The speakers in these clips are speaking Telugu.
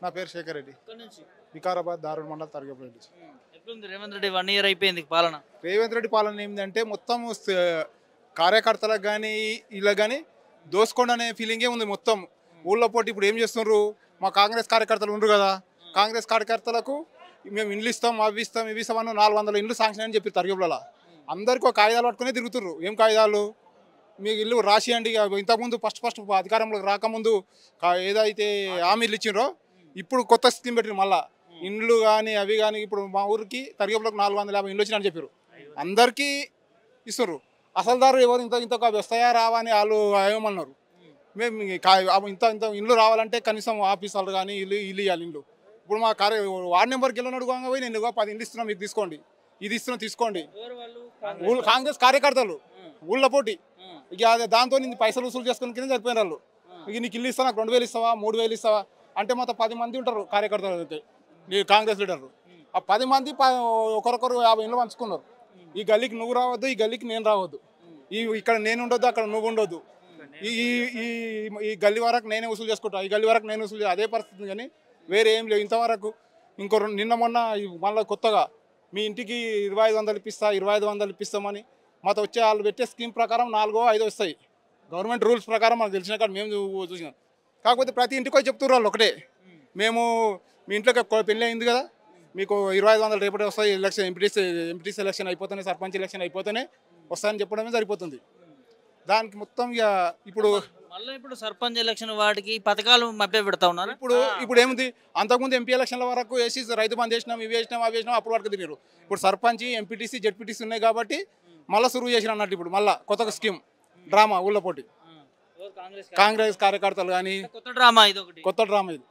నా పేరు శేఖర్ రెడ్డి. ఎక్కడి నుంచి? వికారాబాద్ దారుణ మండలం తరగపల్లి నుంచి. ఎట్లుంది రేవంత్ రెడ్డి 1 ఇయర్ అయిపోయింది పాలన? రేవంత్ రెడ్డి పాలన ఏంటంటే మొత్తం కార్యకర్తలకు కానీ ఇలా కానీ దోసుకోండి అనే ఫీలింగే ఉంది మొత్తం. ఊళ్ళో పోటీ ఇప్పుడు ఏం చేస్తున్నారు, మా కాంగ్రెస్ కార్యకర్తలు ఉండరు కదా, కాంగ్రెస్ కార్యకర్తలకు మేము ఇండ్లు ఇస్తాం అవి ఇస్తాం ఇవి ఇస్తాం అని 400 ఇండ్లు శాంక్షన్ అని చెప్పి తరగపులలో అందరికీ ఒక కాగితాలు పట్టుకునే తిరుగుతుర్రు. ఏం కాగితాలు, మీ ఇల్లు రాసియండి. ఇంతకుముందు ఫస్ట్ అధికారంలోకి రాకముందు ఏదైతే హామీలు ఇచ్చిండ్రో ఇప్పుడు కొత్త స్కీమ్ పెట్టిన మళ్ళీ ఇండ్లు కానీ అవి కానీ ఇప్పుడు మా ఊరికి తరగపులకు 450 ఇండ్లు వచ్చినాయని చెప్పారు. అందరికీ ఇస్తారు. అసలుదారు ఎవరు ఇంత వస్తాయా రావా అని వాళ్ళు ఏమన్నారు. మేము ఇంత ఇండ్లు రావాలంటే కనీసం ఆఫీసర్లు కానీ ఇల్లు ఇవ్వాలి ఇండ్లు. ఇప్పుడు మా వార్డు నెంబర్కి వెళ్ళినట్టు పోయి నేను 10 ఇండ్లు ఇస్తున్నాను మీకు తీసుకోండి, ఇది ఇస్తున్నా తీసుకోండి. కాంగ్రెస్ కార్యకర్తలు ఊళ్ళ పోటీ ఇక దాంతో పైసలు వసూలు చేసుకుని కింద సరిపోయిన వాళ్ళు. ఇక నీకు ఇల్లు ఇస్తా, నాకు 2000 ఇస్తావా 3000 ఇస్తావా అంటే మొత్తం 10 మంది ఉంటారు కార్యకర్తలు నీ కాంగ్రెస్ లీడర్లు. ఆ 10 మంది ఒకరొకరు 50 ఇండ్లు పంచుకున్నారు. ఈ గల్లీకి నువ్వు రావద్దు, ఈ గల్లీకి నేను రావద్దు, ఇక్కడ నేను ఉండొద్దు, అక్కడ నువ్వు ఉండొద్దు, ఈ గల్లీ వరకు నేనే వసూలు చేసుకుంటా, ఈ గల్లీ వరకు నేను వసూలు అదే పరిస్థితి. కానీ వేరే ఏం లేవు ఇంతవరకు. నిన్న మొన్న మళ్ళీ కొత్తగా మీ ఇంటికి 2500 ఇప్పిస్తా 2500 ఇప్పిస్తామని మాతో వచ్చే వాళ్ళు పెట్టే స్కీమ్ ప్రకారం 4-5 వస్తాయి. గవర్నమెంట్ రూల్స్ ప్రకారం మనకు తెలిసిన కాదు, మేము చూసినాం. కాకపోతే ప్రతి ఇంటికి వచ్చి చెప్తున్నారు వాళ్ళు ఒకటే, మేము మీ ఇంట్లోకి పెళ్ళి అయింది కదా, మీకు 2500 రేపటి వస్తాయి, ఎలక్షన్ ఎంపీటీసీ ఎలక్షన్ అయిపోతేనే సర్పంచ్ ఎలక్షన్ అయిపోతేనే వస్తాయని చెప్పడమే సరిపోతుంది. దానికి మొత్తం ఇక ఇప్పుడు సర్పంచ్ ఎలక్షన్ వాటికి పథకాలు మభ్య పెడతా ఉన్నారు. ఇప్పుడు ఏముంది, అంతకుముందు ఎంపీ ఎలక్షన్ల వరకు వేసి రైతు బంద్ చేసినాం ఇవి వేసినాం అవి వేసినాం అప్పుడు వరకు తిరిగారు. ఇప్పుడు సర్పంచ్ ఎంపీటీసీ జెడ్పీటీసీ ఉన్నాయి కాబట్టి మళ్ళీ సురువు చేసిన అన్నట్టు. ఇప్పుడు మళ్ళీ కొత్త స్కీమ్ డ్రామా ఊళ్ళో పోటీ కాంగ్రెస్ కార్యకర్తలు కానీ కొత్త డ్రామా ఇది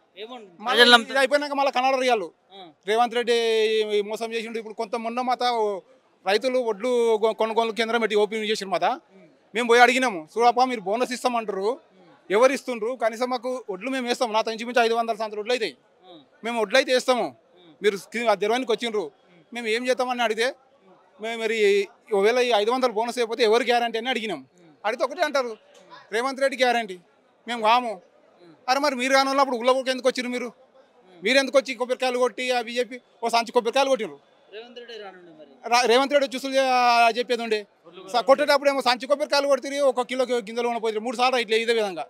అయిపోయినాక మళ్ళీ కన్నడ రియాలు రేవంత్ రెడ్డి మోసం చేసిండు. ఇప్పుడు కొంత మొన్న మాత రైతులు ఒడ్లు కొనుగోలు కేంద్రం పెట్టి ఓపెన్ చేసిన మాత మేము పోయి అడిగినాము, చూడప్ప మీరు బోనస్ ఇస్తామంటారు, ఎవరు ఇస్తుండ్రు, కనీసం మాకు ఒడ్లు మేము వేస్తాము, నాతో ఇంచుమించు 500 సంవత్సరాలు ఒడ్లు అవుతాయి, మేము ఒడ్లు అయితే వేస్తాము, మీరు నిర్వహణకి వచ్చిండ్రు, మేము ఏం చేస్తామని అడిగితే మేము మరి ఒకవేళ ఈ 500 బోనస్ అయిపోతే ఎవరు గ్యారంటీ అని అడిగినాం. అడిగితే ఒకటే అంటారు, రేవంత్ రెడ్డి గ్యారంటీ, మేము కాము. అరే మరి మీరు కాని అప్పుడు ఉల్లబోకి ఎందుకు వచ్చిర్రు, మీరు ఎందుకు వచ్చి కొబ్బరికాయలు కొట్టి ఆ బీజేపీ ఓ సంచి కొబ్బరికాయలు కొట్టిర్రు. రేవంత్ రెడ్డి చూసులు చెప్పేది ఉండే కొట్టేటప్పుడు ఏమో సంచి కొబ్బరికాయలు కొడుతుంది, 1 కిలో గింజలు కొనపోతుంది. 3 సార్లు ఇట్లా ఇదే విధంగా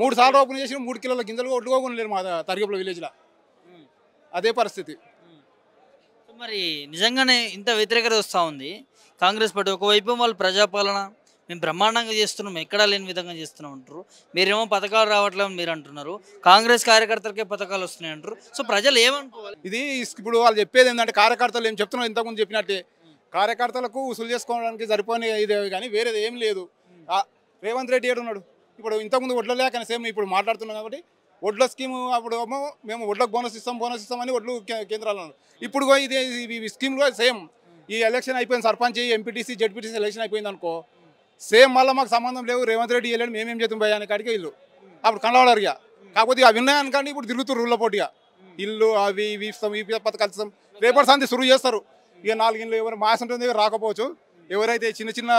3 సార్లు ఓపెన్ చేసి 3 కిలోల గింజలు ఒడ్డుకోలేరు మా తరిగపుల విలేజ్లో. అదే పరిస్థితి. మరి నిజంగానే ఇంత వ్యతిరేకత వస్తూ ఉంది కాంగ్రెస్ పార్టీ. ఒకవైపు వాళ్ళు ప్రజాపాలన మేము బ్రహ్మాండంగా చేస్తున్నాం, ఎక్కడా లేని విధంగా చేస్తున్నాం అంటారు, మీరేమో పథకాలు రావట్లేదని మీరు అంటున్నారు, కాంగ్రెస్ కార్యకర్తలకే పథకాలు వస్తున్నాయి అంటారు. సో ప్రజలు ఏమనుకోవాలి? ఇది ఇప్పుడు వాళ్ళు చెప్పేది ఏంటంటే కార్యకర్తలు ఏం చెప్తున్నారు, ఇంతకుముందు చెప్పినట్టే కార్యకర్తలకు వసూలు చేసుకోవడానికి సరిపోయిన ఇదే కానీ వేరేది ఏం లేదు. రేవంత్ రెడ్డి ఏడున్నాడు, ఇప్పుడు ఇంతకుముందు ఒడ్ల లేకనే సేమ్ ఇప్పుడు మాట్లాడుతున్నాం కాబట్టి ఒడ్ల స్కీము అప్పుడు మేము ఒడ్లకు బోనస్ ఇస్తామని ఒడ్లు కేంద్రాలు అన్నారు. ఇప్పుడు ఇది స్కీమ్ కూడా సేమ్. ఈ ఎలక్షన్ అయిపోయింది, సర్పంచ్ ఎంపీటీసీ జెడ్పీటీసీ ఎలక్షన్ అయిపోయింది అనుకో, సేమ్ మళ్ళీ మాకు సంబంధం లేవు, రేవంత్ రెడ్డి వెళ్ళాడు మేమేం చేద్దాం భయ అని కాడికి ఇల్లు అప్పుడు కనబడారు. ఇక కాకపోతే అవి ఉన్నాయనుకోండి ఇప్పుడు తిరుగుతారు ఊళ్ళో పోటీగా, ఇల్లు అవి ఇవి ఇస్తాం ఈ పథకాలు ఇస్తాం, రేపటి సంది సురువు చేస్తారు. ఇక 4 ఇండ్లు ఎవరు మాసం దగ్గర రాకపోవచ్చు, ఎవరైతే చిన్న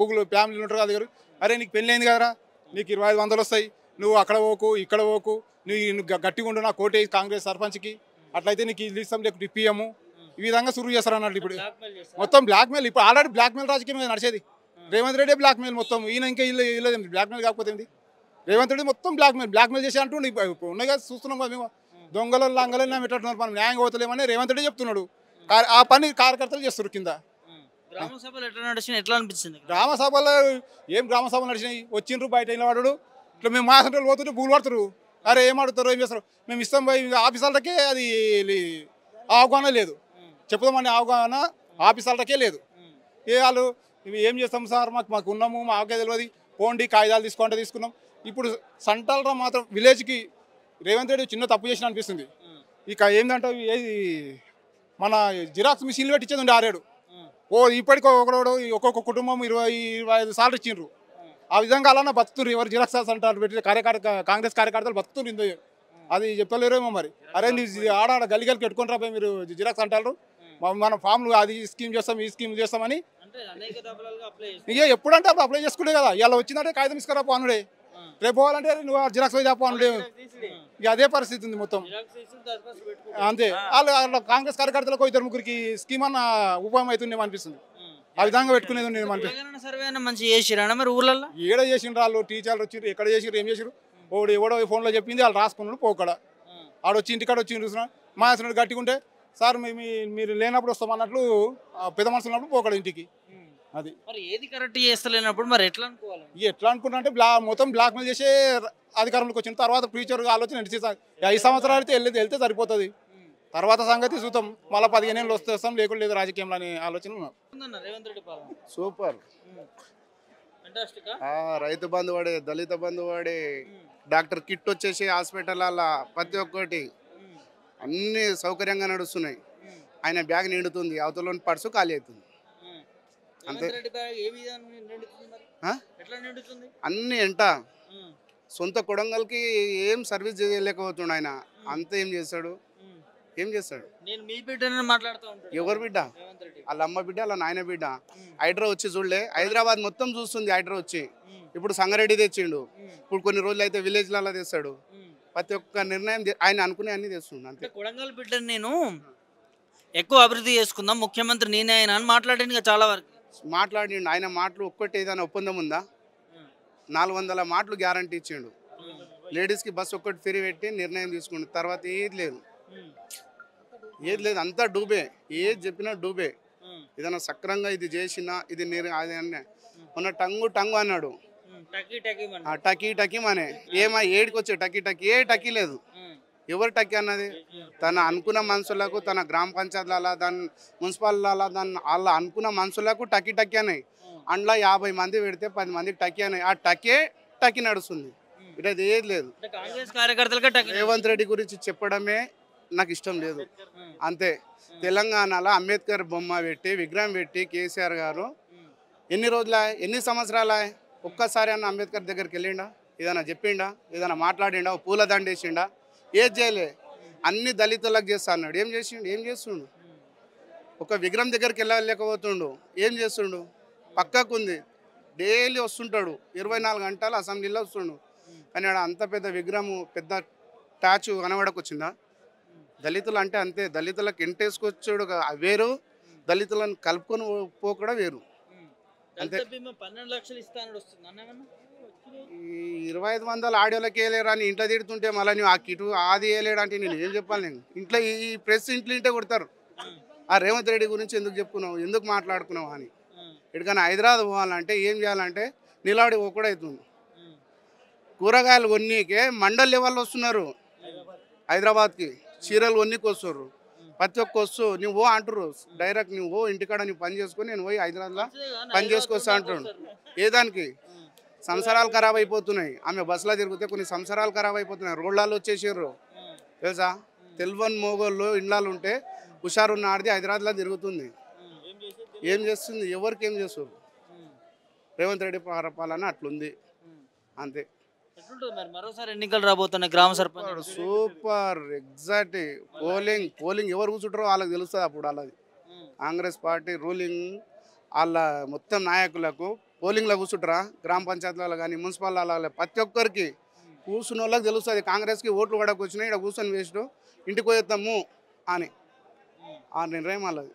బుగ్గులు ఫ్యామిలీలు ఉంటారో వాళ్ళ దగ్గర, అరే నీకు పెళ్ళి అయింది కదరా, నీకు 2500 వస్తాయి, నువ్వు అక్కడ పోకు ఇక్కడ పోకు, నువ్వు గట్టిగా ఉండు, నా కోటే కాంగ్రెస్ సర్పంచ్కి, అట్లయితే నీకు ఇల్లు ఇస్తాం లేకపోతే ఇప్పియము, ఈ విధంగా సురువు చేస్తారు అన్నట్టు. ఇప్పుడు మొత్తం బ్లాక్మెయిల్, ఇప్పుడు ఆల్రెడీ బ్లాక్మెయిల్ రాజకీయం నడిచేది. రేవంత్ రెడ్డి బ్లాక్మెయిల్ మొత్తం, ఈయన ఇంకా ఇల్లు బ్లాక్మెయిల్ కాకపోతే ఏంది, రేవంత్ రెడ్డి మొత్తం బ్లాక్మెయిల్ చేసి అంటుండే. ఇప్పుడు ఉన్నాయి కదా చూస్తున్నాం కదా మేము, దొంగలు లంగలు పెట్టట్టున్నారు, మనం న్యాయంగా పోతలేమని రేవంత్ రెడ్డి చెప్తున్నాడు. ఆ పని కార్యకర్తలు చేస్తారు కింద. గ్రామ సభలు ఎట్లా అనిపించింది? గ్రామ సభలో ఏం గ్రామ సభలు నడిచినాయి, వచ్చిండ్రు బయట అయిన వాడు ఇట్లా మేము మా సెంటర్లు పోతుంటే బూలు పడుతున్నారు, అరే ఏం అడుగుతారు ఏం చేస్తారు, మేము ఇస్తాం పోయి ఆఫీసర్లకే అది అవగాహన లేదు, చెప్పుదామని అవగాహన ఆఫీసర్లకే లేదు. వాళ్ళు ఇవి ఏం చేస్తాం సార్, మాకు ఉన్నాము మాకే తెలియదు, పోండి కాగితాలు తీసుకున్నాం. ఇప్పుడు సెంట్రల్ మాత్రం విలేజ్కి రేవంత్ రెడ్డి చిన్న తప్పు చేసిన అనిపిస్తుంది. ఇక ఏంటంటే ఏది మన జిరాక్స్ మిషన్లు పెట్టించేది ఉండే 6-7 ఇప్పటికీ ఒక్కొక్క కుటుంబం 20-25 సార్లు ఇచ్చిండ్రు. ఆ విధంగా అలానే బతుకుతున్నారు. ఎవరు జిరాక్స్ సెంటర్ పెట్టి కాంగ్రెస్ కార్యకర్తలు బతుకుతున్నారు. అది చెప్పలేరేమో మరి. అరే ఆడ గల్లిగల్కి పెట్టుకుని రాబోయి మీరు జిరాక్స్ అంటారు, మన ఫామ్లు అది స్కీమ్ చేస్తాం ఈ స్కీమ్ చేస్తామని. ఇక ఎప్పుడంటే అప్పుడు అప్లై చేసుకుంటే కదా, ఇలా వచ్చిందంటే కాగితం ఇసుకురా అనుడే. రేపు పోవాలంటే నువ్వు జిరాక్స్ పోయి చెప్పు అంటే ఇక అదే పరిస్థితి ఉంది మొత్తం. అంతే వాళ్ళు కాంగ్రెస్ కార్యకర్తలకు ఇద్దరు ముగ్గురికి స్కీమ్ అన్న ఉపాయం అవుతుందేమో అనిపిస్తుంది. ఆ విధంగా పెట్టుకునేది నేను అనిపిస్తుంది. సర్వే అన్న మంచిగా చేసిరా మరి ఊర్లలో? ఏడ చేసిండ్రు వాళ్ళు, టీచర్లు వచ్చిండ్రు, ఎక్కడ చేసిర్రు, ఏం చేసిరు, ఓడి ఎవడో ఫోన్లో చెప్పింది వాళ్ళు రాసుకున్నాడు పోకడ. ఆడొచ్చి ఇంటికాడ వచ్చి చూసిన మా అసలు గట్టిగా సార్ మీరు లేనప్పుడు వస్తాం అన్నట్లు పెద్ద మనుషులు ఉన్నప్పుడు పోకడ ఇంటికి. అది మరి ఏది కరెక్ట్ చేస్తలేనప్పుడు మరి ఎట్లా అనుకోవాలి? ఎట్లా అనుకుంటా అంటే మొత్తం బ్లాక్ మెయిల్ చేసే అధికారంలోకి వచ్చిన తర్వాత ఫ్యూచర్ ఆలోచన 5 సంవత్సరాలు అయితే వెళ్తే సరిపోతుంది. తర్వాత సంగతి చూద్దాం, మళ్ళీ 15 ఏళ్ళు వస్తాం లేకుండా లేదు రాజకీయంలో అనే ఆలోచన. రేవంత్ రెడ్డి పాలన సూపర్. రైతు బంధు వాడే, దళిత బంధు వాడే, డాక్టర్ కిట్ వచ్చేసి హాస్పిటల్ ప్రతి ఒక్కటి అన్ని సౌకర్యంగా నడుస్తున్నాయి. ఆయన బ్యాగ్ నిండుతుంది, అవతల పర్సు ఖాళీ అవుతుంది. అంతే. అన్ని ఎంట సొంత కొడంగల్కి ఏం సర్వీస్ చేయలేకపోతుండు ఆయన. అంత ఏం చేస్తాడు? నేను మీ బిడ్డని మాట్లాడుతూ ఉంటాను. ఎవరు బిడ్డ? వాళ్ళ అమ్మ బిడ్డ, వాళ్ళ నాయన బిడ్డ. హైడ్రా వచ్చి చూడలే, హైదరాబాద్ మొత్తం చూస్తుంది హైడ్రా వచ్చి. ఇప్పుడు సంగారెడ్డి తెచ్చిండు, ఇప్పుడు కొన్ని రోజులు అయితే విలేజ్లలో తెస్తాడు. ప్రతి ఒక్క నిర్ణయం ఆయన అనుకునే అన్ని తెస్తుండు. అంతే. కొడంగల్ బిడ్డని నేను ఎక్కువ అభివృద్ధి చేసుకుందాం, ముఖ్యమంత్రి నేనే ఆయన అని మాట్లాడింది చాలా వరకు. మాట్లాడిండు. ఆయన మాటలు ఒక్కటి ఏదైనా ఒప్పందం ఉందా? 400 మాటలు గ్యారంటీ ఇచ్చిండు. లేడీస్కి బస్ ఒక్కటి ఫ్రీ పెట్టి నిర్ణయం తీసుకుండు. తర్వాత ఏది లేదు, అంతా డూబే. ఏది చెప్పినా డూబే. ఏదైనా సక్రంగా ఇది చేసినా ఇది అది అన్న మొన్న టంగు అన్నాడు, టకీ టకీ మనే. ఏమా ఏడికి వచ్చే టకీ టకీ? ఏ టకీ లేదు. ఎవరు టకీ అన్నది? తన అనుకున్న మనుషులకు, తన గ్రామ పంచాయతీల, దాని మున్సిపాలిటీల, దాని వాళ్ళ అనుకున్న మనుషులకు టకీ టకీ అన్నాయి. అందులో 50 మంది పెడితే 10 మందికి టకీ అన్నాయి. ఆ టకీ నడుస్తుంది. ఇటు ఏది లేదు. రేవంత్ రెడ్డి గురించి చెప్పడమే నాకు ఇష్టం లేదు. అంతే. తెలంగాణలో అంబేద్కర్ బొమ్మ పెట్టి విగ్రహం పెట్టి కేసీఆర్ గారు ఎన్ని రోజుల, ఎన్ని సంవత్సరాల ఒక్కసారి అన్న అంబేద్కర్ దగ్గరికి వెళ్ళిండా? ఏదైనా చెప్పిండా? ఏదైనా మాట్లాడిండా? పూల దండేసిండా? ఏది చేయలే. అన్ని దళితులకు చేస్తా అన్నాడు. ఏం చేస్తుండు? ఒక విగ్రహం దగ్గరికి వెళ్ళలేకపోతుండు. ఏం చేస్తుండు? పక్కకుంది, డైలీ వస్తుంటాడు, 24 గంటలు అసెంబ్లీలో వస్తుండు. కానీ ఆడ అంత పెద్ద విగ్రహం, పెద్ద స్టాచ్యూ కనబడకొచ్చిందా? దళితులు అంటే అంతే. దళితులకు ఎంటేసుకొచ్చాడు వేరు, దళితులను కలుపుకొని పోకూడా వేరు. అంతే. 12 లక్షలు ఇస్తాను. 2500 ఆడియోలకి వేయలేరు అని ఇంట్లో తిడుతుంటే మళ్ళీ నువ్వు ఆ కిటు అది వేయలేడు అంటే నేను ఏం చెప్పాలి? నేను ఇంట్లో ఈ ప్రెస్ ఇంట్లో కొడతారు. ఆ రేవంత్ రెడ్డి గురించి ఎందుకు చెప్పుకున్నావు, ఎందుకు మాట్లాడుకున్నావు అని. ఎక్కడికైనా హైదరాబాద్ పోవాలంటే ఏం చేయాలంటే నిలబడి ఒకడు అవుతుంది. కూరగాయలు కొన్నీకే మండల్ లెవెల్లో వస్తున్నారు హైదరాబాద్కి. చీరలు కొన్నీకి వస్తారు. ప్రతి ఒక్క వస్తు నువ్వు అంటారు డైరెక్ట్, నువ్వు ఇంటికాడ నువ్వు పని చేసుకొని నేను పోయి హైదరాబాద్లో పని చేసుకొస్తా అంటున్నాడు. ఏదానికి? సంసారాలు ఖరాబ్ అయిపోతున్నాయి. ఆమె బస్సులో తిరిగితే కొన్ని సంసారాలు ఖరాబ్ అయిపోతున్నాయి. రోడ్లలో వచ్చేసారు తెలుసా? తెలివని మోగోళ్ళు ఇండ్లాలు ఉంటే హుషారున్న ఆడిది హైదరాబాద్లో తిరుగుతుంది. ఏం చేస్తుంది? ఎవరికి ఏం చేస్తారు? రేవంత్ రెడ్డి పాలన అట్లుంది. అంతే. మరోసారి ఎన్నికలు రాబోతున్నాయి. గ్రామ సర్పంచ్ సూపర్. ఎగ్జాక్ట్. పోలింగ్ ఎవరు కూర్చుంటారో వాళ్ళకి తెలుస్తుంది. అప్పుడు వాళ్ళది కాంగ్రెస్ పార్టీ రూలింగ్ వాళ్ళ మొత్తం నాయకులకు పోలింగ్లో కూర్చుంటారా? గ్రామ పంచాయతీలలో కానీ మున్సిపాలిటీలలో ప్రతి ఒక్కరికి కూర్చున్న వాళ్ళకి తెలుస్తుంది. కాంగ్రెస్కి ఓట్లు పడకు వచ్చినాయి, ఇక్కడ కూర్చొని వేస్ట్, ఇంటికి పోయేస్తాము అని ఆ నిర్ణయం వాళ్ళది.